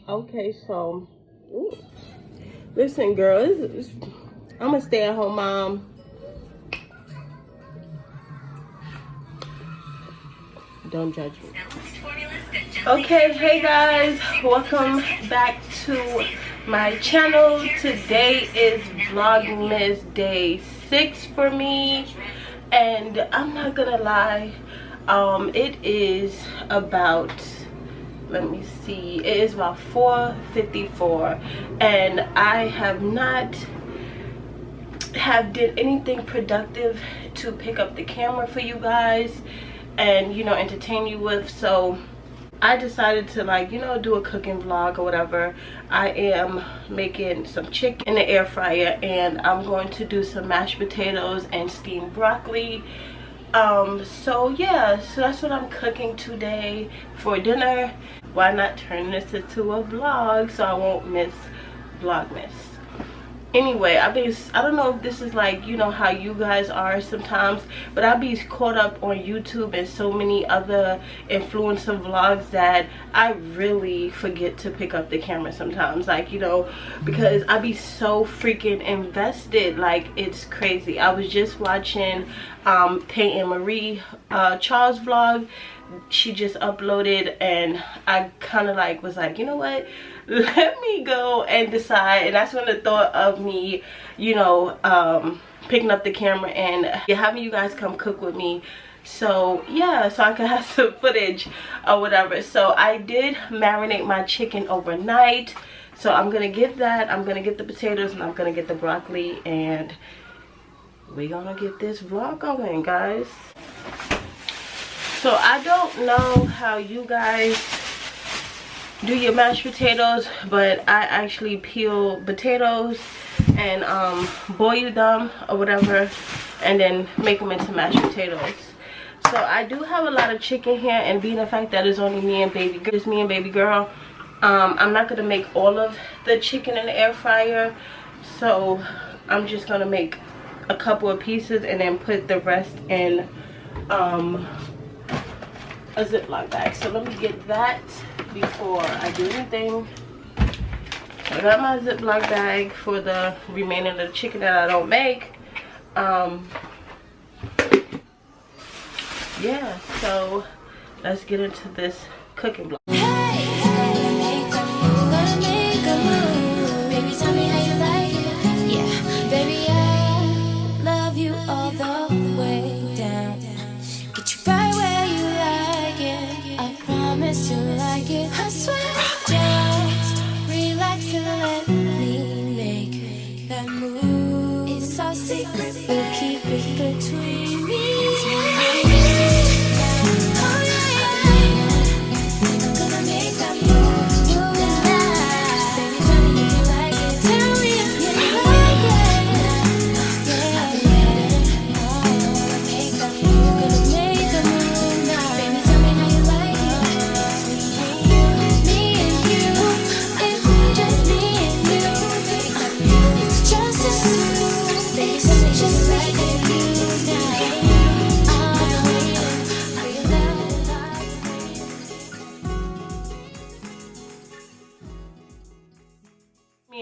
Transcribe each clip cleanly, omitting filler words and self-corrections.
Okay, so listen, girl, I'm a stay-at-home mom. Don't judge me. Okay, hey guys, welcome back to my channel. Today is Vlogmas day 6 for me, and I'm not gonna lie, it is about, let me see, it is about 4:54, and I have not did anything productive to pick up the camera for you guys and, you know, entertain you with. So I decided to, like, you know, do a cooking vlog or whatever. I am making some chicken in the air fryer, and I'm going to do some mashed potatoes and steamed broccoli. So yeah, so that's what I'm cooking today for dinner. Why not turn this into a vlog so I won't miss Vlogmas? Anyway, I don't know if this is like, you know, how you guys are sometimes, but I'll be caught up on YouTube and so many other influencer vlogs that I really forget to pick up the camera sometimes, like, you know, because I be so freaking invested, like it's crazy. I was just watching Peyton Marie Charles vlog. She just uploaded, and I kind of like was like, you know what, let me go and decide. And that's when the thought of me, you know, picking up the camera and having you guys come cook with me. So yeah, so I can have some footage or whatever. So I did marinate my chicken overnight, so I'm gonna get that. I'm gonna get the potatoes, and I'm gonna get the broccoli, and we're gonna get this vlog going, guys. So I don't know how you guys do your mashed potatoes, but I actually peel potatoes and boil them or whatever, and then make them into mashed potatoes. So I do have a lot of chicken here, and being the fact that it's only me and baby girl, I'm not gonna make all of the chicken in the air fryer. So I'm just gonna make a couple of pieces and then put the rest in a Ziploc bag. So let me get that before I do anything. I got my Ziploc bag for the remaining of the chicken that I don't make. Yeah, so let's get into this cooking vlog.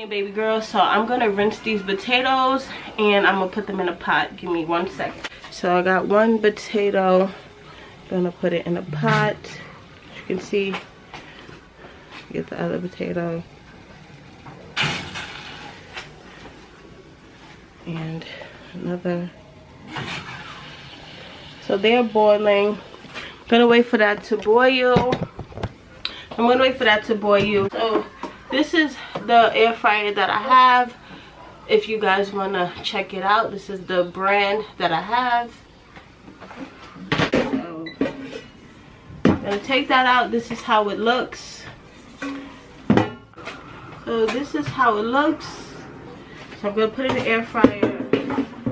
Baby girl, so I'm gonna rinse these potatoes and I'm gonna put them in a pot. Give me 1 second. So I got one potato, gonna put it in a pot. As you can see, get the other potato and another. So they're boiling. I'm gonna wait for that to boil. So this is the air fryer that I have. If you guys want to check it out, this is the brand that I have. So I'm gonna take that out. This is how it looks. So this is how it looks. So I'm gonna put it in the air fryer.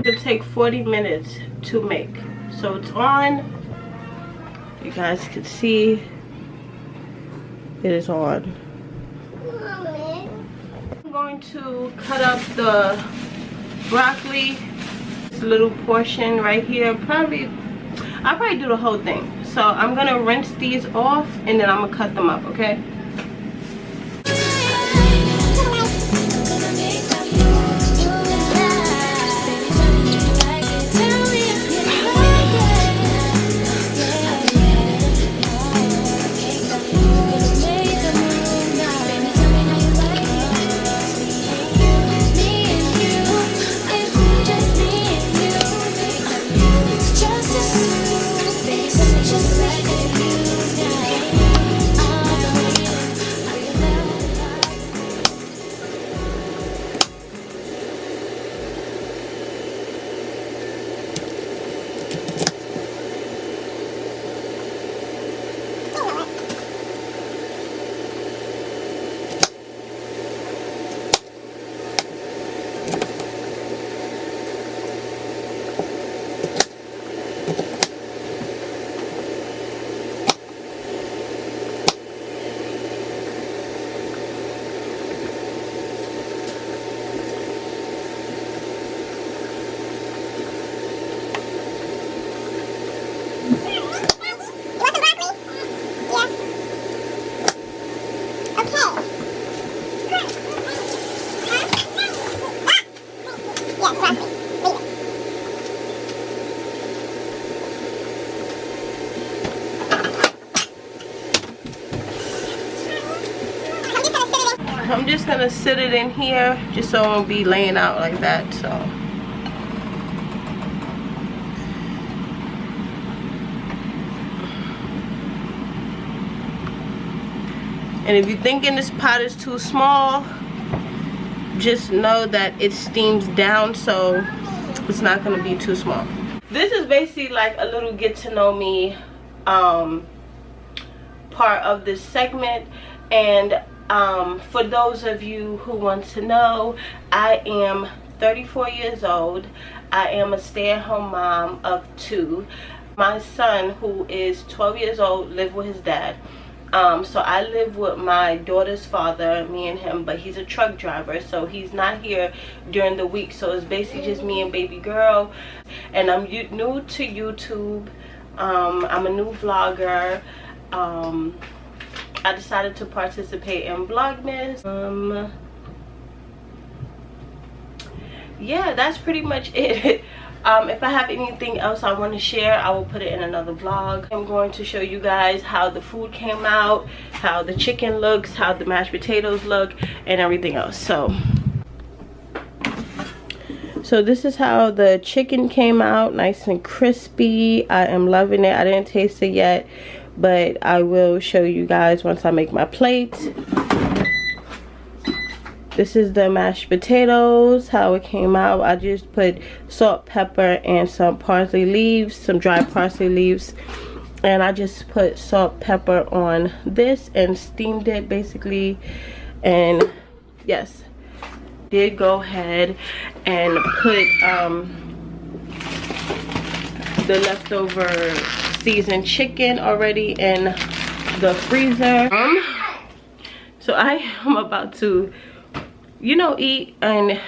It'll take 40 minutes to make. So it's on. You guys can see it is on. I'm going to cut up the broccoli, this little portion right here. I'll probably do the whole thing. So I'm gonna rinse these off and then I'm gonna cut them up, okay? I'm just gonna sit it in here just so it won't be laying out like that. So and if you're thinking this pot is too small, just know that it steams down, so it's not gonna be too small. This is basically like a little get to know me part of this segment. And for those of you who want to know, I am 34 years old. I am a stay-at-home mom of 2. My son, who is 12 years old, lives with his dad. So I live with my daughter's father, me and him, but he's a truck driver, so he's not here during the week. So it's basically just me and baby girl. And I'm new to YouTube. I'm a new vlogger. I decided to participate in Vlogmas. Yeah, that's pretty much it. If I have anything else I want to share, I will put it in another vlog. I'm going to show you guys how the food came out, how the chicken looks, how the mashed potatoes look, and everything else. So this is how the chicken came out, nice and crispy. I am loving it. I didn't taste it yet, but I will show you guys once I make my plate. This is the mashed potatoes, how it came out. I just put salt, pepper, and some parsley leaves, some dry parsley leaves. And I just put salt, pepper on this and steamed it basically. And yes, did go ahead and put the leftover seasoned chicken already in the freezer. So I am about to, you know, eat and,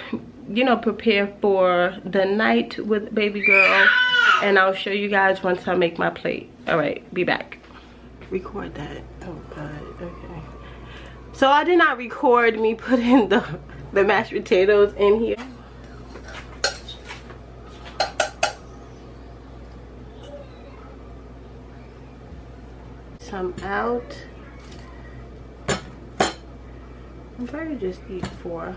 you know, prepare for the night with baby girl. And I'll show you guys once I make my plate. All right, be back. Record that. Oh God. Okay. So I did not record me putting the mashed potatoes in here. Some out. I'll probably just eat 4.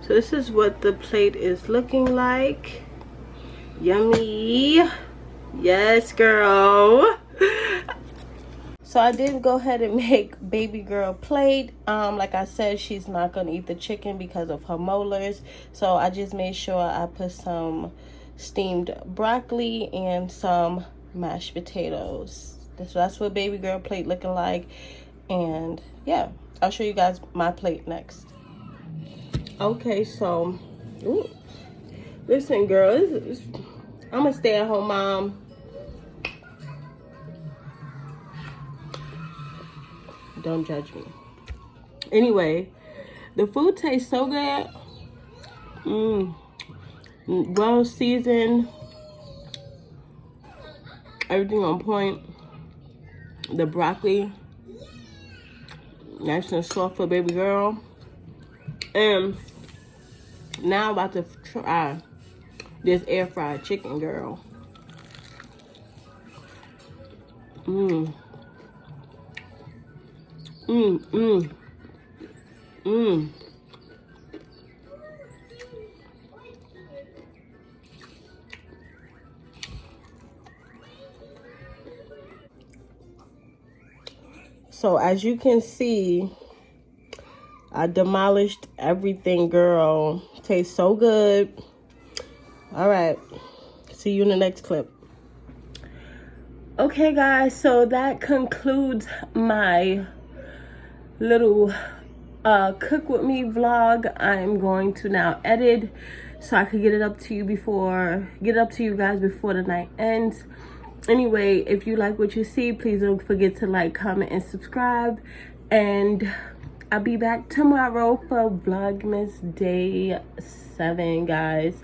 So this is what the plate is looking like. Yummy. Yes, girl. So I did go ahead and make baby girl plate. Like I said, she's not gonna eat the chicken because of her molars. So I just made sure I put some steamed broccoli and some mashed potatoes. That's what baby girl plate looking like. And yeah, I'll show you guys my plate next. Okay, so ooh, listen, girl, I'm a stay-at-home mom. Don't judge me. Anyway, the food tastes so good. Well seasoned, everything on point. The broccoli, nice and soft for baby girl. And now I'm about to try this air fried chicken, girl. So as you can see, I demolished everything, girl. Tastes so good. All right, see you in the next clip. Okay guys, so that concludes my little cook with me vlog. I'm going to now edit so I could get it up to you guys before the night ends. Anyway, if you like what you see, please don't forget to like, comment, and subscribe. And I'll be back tomorrow for Vlogmas Day 7, guys.